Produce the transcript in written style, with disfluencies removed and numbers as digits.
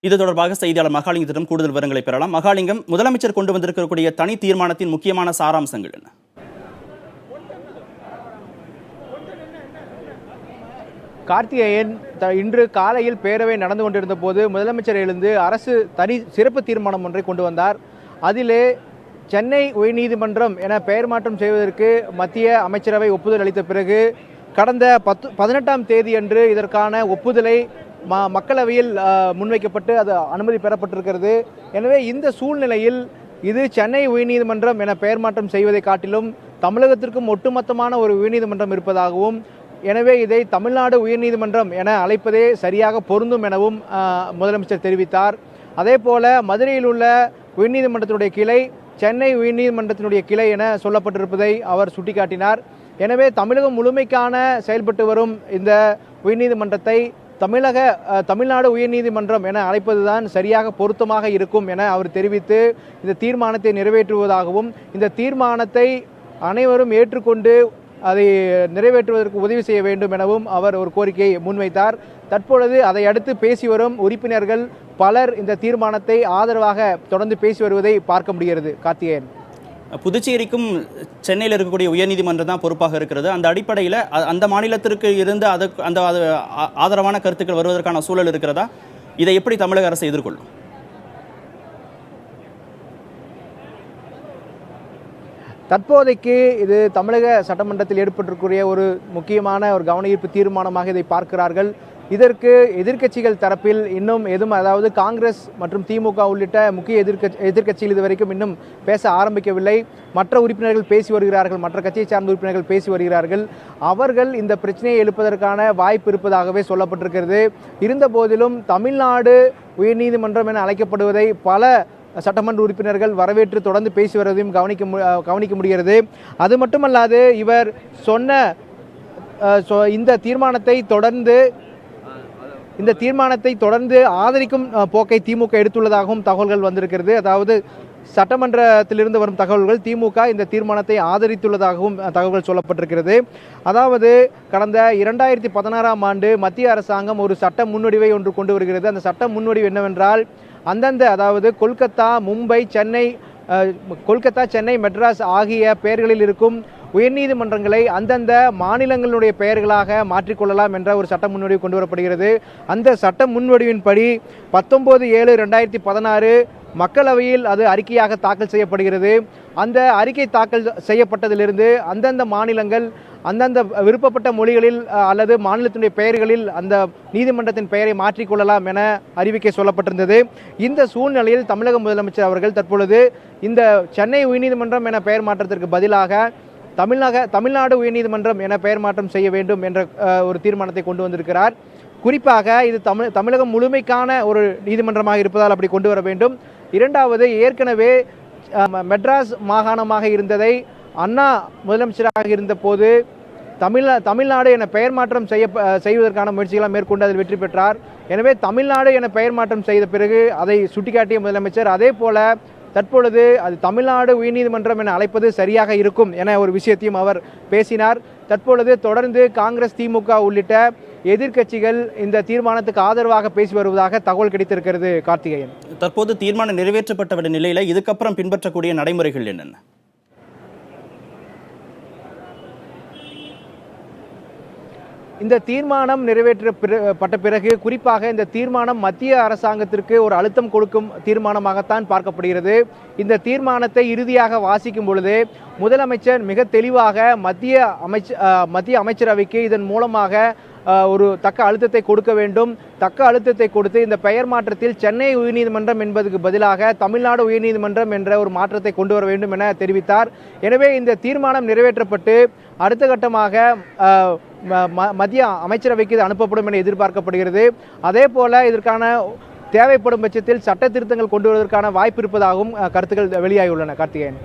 இது தொடர்பாக செய்தியாளர் மகாலிங்கத்திடம் கூடுதல் விவரங்களை பெறலாம். மகாலிங்கம், முதலமைச்சர் கொண்டு வந்திருக்கக்கூடிய தனி தீர்மானத்தின் முக்கியமான சாராம்சங்கள் என்ன? கார்த்திகேயன், இன்று காலையில் பேரவை நடந்து கொண்டிருந்த போது முதலமைச்சர் எழுந்து அரசு தனி சிறப்பு தீர்மானம் ஒன்றை கொண்டு வந்தார். அதிலே சென்னை உயர்நீதிமன்றம் என பெயர் மாற்றம் செய்வதற்கு மத்திய அமைச்சரவை ஒப்புதல் அளித்த பிறகு கடந்த 18ஆம் தேதி அன்று இதற்கான ஒப்புதலை மக்களவையில் முன்வைக்கப்பட்டு அது அனுமதி பெறப்பட்டிருக்கிறது. எனவே இந்த சூழ்நிலையில் இது சென்னை உயர்நீதிமன்றம் என பெயர் மாற்றம் செய்வதை காட்டிலும் தமிழகத்திற்கும் ஒட்டுமொத்தமான ஒரு உயர்நீதிமன்றம் இருப்பதாகவும், எனவே இதை தமிழ்நாடு உயர்நீதிமன்றம் என அழைப்பதே சரியாக பொருந்தும் எனவும் முதலமைச்சர் தெரிவித்தார். அதே போல மதுரையில் உள்ள உயர்நீதிமன்றத்தினுடைய கிளை சென்னை உயர்நீதிமன்றத்தினுடைய கிளை என சொல்லப்பட்டிருப்பதை அவர் சுட்டிக்காட்டினார். எனவே தமிழகம் முழுமைக்கான செயல்பட்டு வரும் இந்த உயர்நீதிமன்றத்தை தமிழ்நாடு உயர்நீதிமன்றம் என அழைப்பதுதான் சரியாக பொருத்தமாக இருக்கும் என அவர் தெரிவித்து இந்த தீர்மானத்தை நிறைவேற்றுவதாகவும், இந்த தீர்மானத்தை அனைவரும் ஏற்றுக்கொண்டு அதை நிறைவேற்றுவதற்கு உதவி செய்ய வேண்டும் எனவும் அவர் ஒரு கோரிக்கையை முன்வைத்தார். தற்பொழுது அதை அடுத்து பேசி வரும் உறுப்பினர்கள் பலர் இந்த தீர்மானத்தை ஆதரவாக தொடர்ந்து பேசி வருவதை பார்க்க முடிகிறது. கார்த்திகேயன், புதுச்சேரிக்கும் சென்னையில் இருக்கக்கூடிய உயர்நீதிமன்றம் தான் பொறுப்பாக இருக்கிறது. அந்த அடிப்படையில் அந்த மாநிலத்திற்கு இருந்து அந்த ஆதரவான கருத்துக்கள் வருவதற்கான சூழல் இருக்கிறதா? இதை எப்படி தமிழக அரசு எதிர்கொள்ளும்? தற்போதைக்கு இது தமிழக சட்டமன்றத்தில் ஏற்பட்டிருக்கிற ஒரு முக்கியமான ஒரு கவனஈர்ப்பு தீர்மானமாக இதை பார்க்கிறார்கள். இதற்கு எதிர்க்கட்சிகள் தரப்பில் இன்னும் அதாவது காங்கிரஸ் மற்றும் திமுக உள்ளிட்ட முக்கிய எதிர்க்கட்சிகள் இதுவரைக்கும் இன்னும் பேச ஆரம்பிக்கவில்லை. மற்ற உறுப்பினர்கள் பேசி வருகிறார்கள், மற்ற கட்சியை சார்ந்த உறுப்பினர்கள் பேசி வருகிறார்கள். அவர்கள் இந்த பிரச்சனையை எழுப்பதற்கான வாய்ப்பு இருப்பதாகவே சொல்லப்பட்டிருக்கிறது. இருந்த போதிலும் தமிழ்நாடு உயர்நீதிமன்றம் என அழைக்கப்படுவதை பல சட்டமன்ற உறுப்பினர்கள் வரவேற்று தொடர்ந்து பேசி வருவதையும் கவனிக்க முடிகிறது. அது மட்டுமல்லாது இவர் சொன்ன இந்த தீர்மானத்தை தொடர்ந்து ஆதரிக்கும் போக்கை திமுக எடுத்துள்ளதாகவும் தகவல்கள் வந்திருக்கிறது. அதாவது சட்டமன்றத்திலிருந்து வரும் தகவல்கள் திமுக இந்த தீர்மானத்தை ஆதரித்துள்ளதாகவும் தகவல்கள் சொல்லப்பட்டிருக்கிறது. அதாவது கடந்த 2016ஆம் ஆண்டு மத்திய அரசாங்கம் ஒரு சட்ட முன்வடிவை ஒன்று கொண்டு வருகிறது. அந்த சட்ட முன்வடிவு என்னவென்றால், அதாவது கொல்கத்தா, மும்பை, சென்னை, மெட்ராஸ் ஆகிய பெயர்களில் இருக்கும் உயர்நீதிமன்றங்களை அந்தந்த மாநிலங்களுடைய பெயர்களாக மாற்றிக்கொள்ளலாம் என்ற ஒரு சட்ட முன்வடிவு கொண்டு வரப்படுகிறது. அந்த சட்ட முன்வடிவின்படி 19/7/2016 மக்களவையில் அது அறிக்கையாக தாக்கல் செய்யப்படுகிறது. அந்த அறிக்கை தாக்கல் செய்யப்பட்டதிலிருந்து அந்தந்த மாநிலங்கள் அந்தந்த விருப்பப்பட்ட மொழிகளில் அல்லது மாநிலத்தினுடைய பெயர்களில் அந்த நீதிமன்றத்தின் பெயரை மாற்றிக்கொள்ளலாம் என அறிவிக்கை சொல்லப்பட்டிருந்தது. இந்த சூழ்நிலையில் தமிழக முதலமைச்சர் அவர்கள் தற்பொழுது இந்த சென்னை உயர்நீதிமன்றம் என பெயர் மாற்றத்திற்கு பதிலாக தமிழ்நாடு உயர்நீதிமன்றம் என பெயர் மாற்றம் செய்ய வேண்டும் என்ற ஒரு தீர்மானத்தை கொண்டு வந்திருக்கிறார். குறிப்பாக இது தமிழகம் முழுமைக்கான ஒரு நீதிமன்றமாக இருப்பதால் அப்படி கொண்டு வர வேண்டும். இரண்டாவது, ஏற்கனவே மெட்ராஸ் மாகாணமாக இருந்ததை அண்ணா முதலமைச்சராக இருந்த போது தமிழ்நாடு என பெயர் மாற்றம் செய்வதற்கான முயற்சிகளை மேற்கொண்டு அதில் வெற்றி பெற்றார். எனவே தமிழ்நாடு என பெயர் மாற்றம் செய்த பிறகு அதை சுட்டிக்காட்டிய முதலமைச்சர் அதே போல தற்பொழுது அது தமிழ்நாடு உயர்நீதிமன்றம் என அழைப்பது சரியாக இருக்கும் என ஒரு விஷயத்தையும் அவர் பேசினார். தற்பொழுது தொடர்ந்து காங்கிரஸ், திமுக உள்ளிட்ட எதிர்க்கட்சிகள் இந்த தீர்மானத்துக்கு ஆதரவாக பேசி வருவதாக தகவல் கிடைத்திருக்கிறது. கார்த்திகேயன், தற்போது தீர்மானம் நிறைவேற்றப்பட்ட நிலையில இதுக்கப்புறம் பின்பற்றக்கூடிய நடைமுறைகள் என்னென்ன? இந்த தீர்மானம் நிறைவேற்றப்பட்ட பிறகு குறிப்பாக இந்த தீர்மானம் மத்திய அரசாங்கத்திற்கு ஒரு அழுத்தம் கொடுக்கும் தீர்மானமாகத்தான் பார்க்கப்படுகிறது. இந்த தீர்மானத்தை இறுதியாக வாசிக்கும் பொழுது முதலமைச்சர் மிக தெளிவாக மத்திய அமைச்சரவைக்கு இதன் மூலமாக ஒரு தக்க அழுத்தத்தை கொடுக்க வேண்டும். தக்க அழுத்தத்தை கொடுத்து இந்த பெயர் மாற்றத்தில் சென்னை உயர்நீதிமன்றம் என்பதற்கு பதிலாக தமிழ்நாடு உயர்நீதிமன்றம் என்ற ஒரு மாற்றத்தை கொண்டு வர வேண்டும் என தெரிவித்தார். எனவே இந்த தீர்மானம் நிறைவேற்றப்பட்டு அடுத்த கட்டமாக மத்திய அமைச்சரவைக்கு இது அனுப்பப்படும் என எதிர்பார்க்கப்படுகிறது. அதே போல இதற்கான தேவைப்படும் பட்சத்தில் சட்ட திருத்தங்கள் கொண்டு வருவதற்கான வாய்ப்பு இருப்பதாகவும் கருத்துக்கள் வெளியாகியுள்ளன. கார்த்திகேயன்.